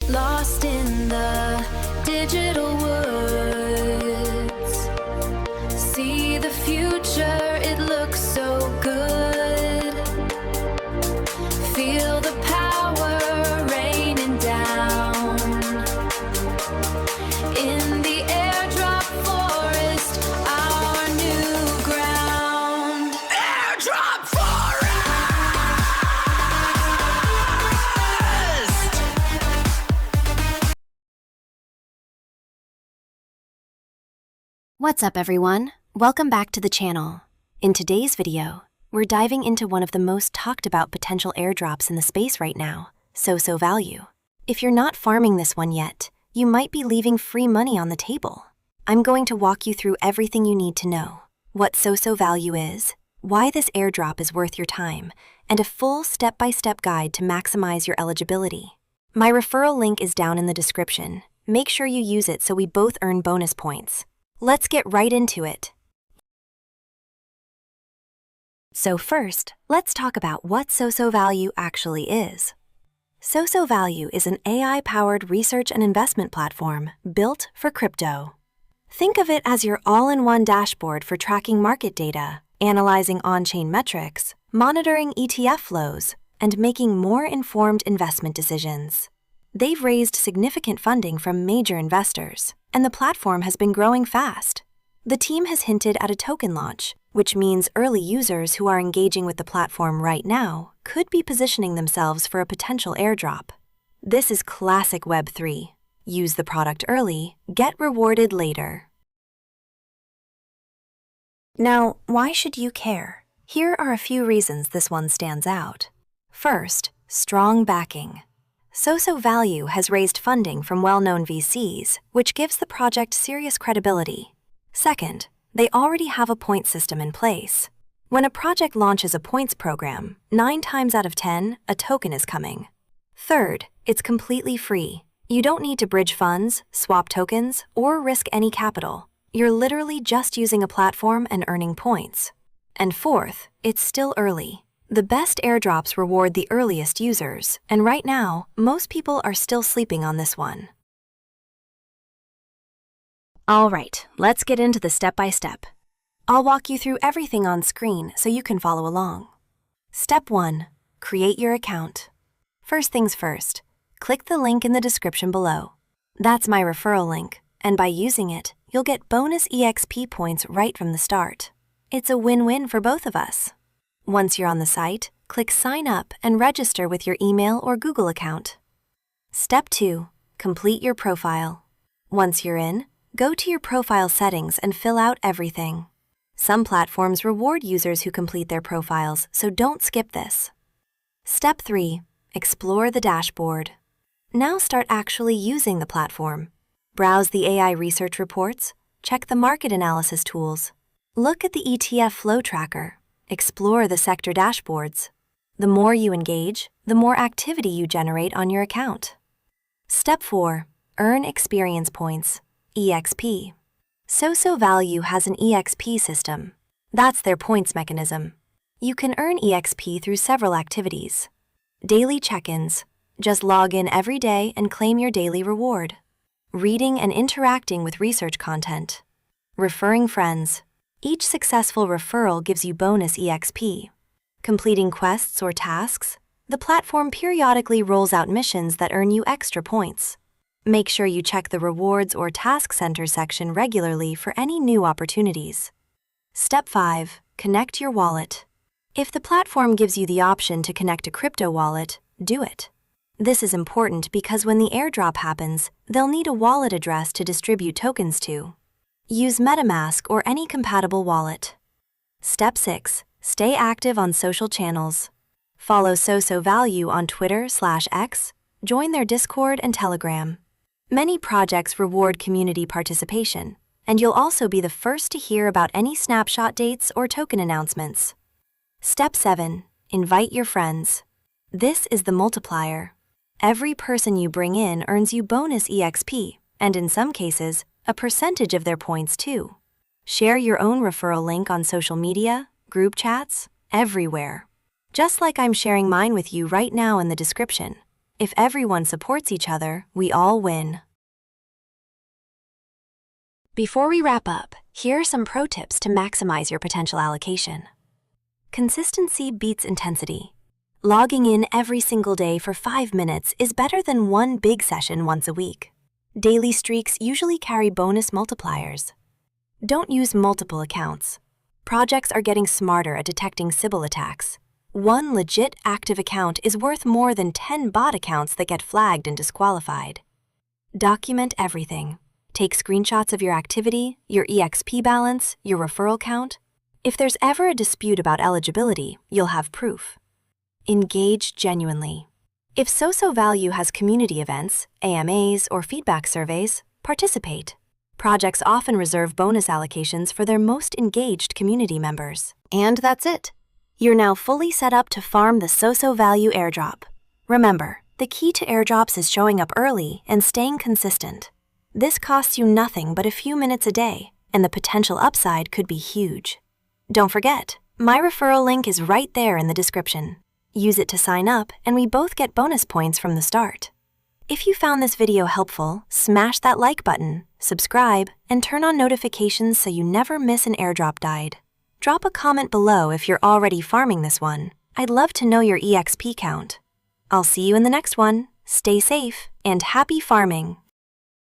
Lost in the digital woods. See the future, it looks so good. Feel the power raining down. In the airdrop forest, our new ground. Airdrop forest! What's up, everyone? Welcome back to the channel. In today's video, we're diving into one of the most talked about potential airdrops in the space right now, SoSoValue. If you're not farming this one yet, you might be leaving free money on the table. I'm going to walk you through everything you need to know: what SoSoValue is, why this airdrop is worth your time, and a full step-by-step guide to maximize your eligibility. My referral link is down in the description. Make sure you use it so we both earn bonus points. Let's get right into it. So first, let's talk about what SoSoValue actually is. SoSoValue is an AI-powered research and investment platform built for crypto. Think of it as your all-in-one dashboard for tracking market data, analyzing on-chain metrics, monitoring ETF flows, and making more informed investment decisions. They've raised significant funding from major investors, and the platform has been growing fast. The team has hinted at a token launch, which means early users who are engaging with the platform right now could be positioning themselves for a potential airdrop. This is classic Web3. Use the product early, get rewarded later. Now, why should you care? Here are a few reasons this one stands out. First, strong backing. SoSoValue has raised funding from well-known VCs, which gives the project serious credibility. Second, they already have a point system in place. When a project launches a points program, 9 times out of 10, a token is coming. Third, it's completely free. You don't need to bridge funds, swap tokens, or risk any capital. You're literally just using a platform and earning points. And fourth, it's still early. The best airdrops reward the earliest users, and right now, most people are still sleeping on this one. All right, let's get into the step-by-step. I'll walk you through everything on screen so you can follow along. Step 1. Create your account. First things first, click the link in the description below. That's my referral link, and by using it, you'll get bonus EXP points right from the start. It's a win-win for both of us. Once you're on the site, click Sign Up and register with your email or Google account. Step 2. Complete your profile. Once you're in, go to your profile settings and fill out everything. Some platforms reward users who complete their profiles, so don't skip this. Step 3. Explore the dashboard. Now start actually using the platform. Browse the AI research reports, check the market analysis tools, look at the ETF flow tracker, explore the sector dashboards. The more you engage, the more activity you generate on your account. Step 4. Earn experience points, EXP. SoSoValue has an EXP system. That's their points mechanism. You can earn EXP through several activities. Daily check-ins. Just log in every day and claim your daily reward. Reading and interacting with research content. Referring friends. Each successful referral gives you bonus EXP. Completing quests or tasks. The platform periodically rolls out missions that earn you extra points. Make sure you check the Rewards or Task Center section regularly for any new opportunities. Step 5. Connect your wallet. If the platform gives you the option to connect a crypto wallet, do it. This is important because when the airdrop happens, they'll need a wallet address to distribute tokens to. Use MetaMask or any compatible wallet. Step 6. Stay active on social channels. Follow SoSoValue on Twitter/X, join their Discord and Telegram. Many projects reward community participation, and you'll also be the first to hear about any snapshot dates or token announcements. Step 7. Invite your friends. This is the multiplier. Every person you bring in earns you bonus EXP, and in some cases, a percentage of their points too. Share your own referral link on social media, group chats, everywhere. Just like I'm sharing mine with you right now in the description. If everyone supports each other, we all win. Before we wrap up, here are some pro tips to maximize your potential allocation. Consistency beats intensity. Logging in every single day for 5 minutes is better than one big session once a week. Daily streaks usually carry bonus multipliers. Don't use multiple accounts. Projects are getting smarter at detecting Sybil attacks. One legit active account is worth more than 10 bot accounts that get flagged and disqualified. Document everything. Take screenshots of your activity, your EXP balance, your referral count. If there's ever a dispute about eligibility, you'll have proof. Engage genuinely. If SoSoValue has community events, AMAs, or feedback surveys, participate. Projects often reserve bonus allocations for their most engaged community members. And that's it. You're now fully set up to farm the SoSoValue airdrop. Remember, the key to airdrops is showing up early and staying consistent. This costs you nothing but a few minutes a day, and the potential upside could be huge. Don't forget, my referral link is right there in the description. Use it to sign up, and we both get bonus points from the start. If you found this video helpful, smash that like button, subscribe, and turn on notifications so you never miss an airdrop guide. Drop a comment below if you're already farming this one. I'd love to know your EXP count. I'll see you in the next one. Stay safe and happy farming!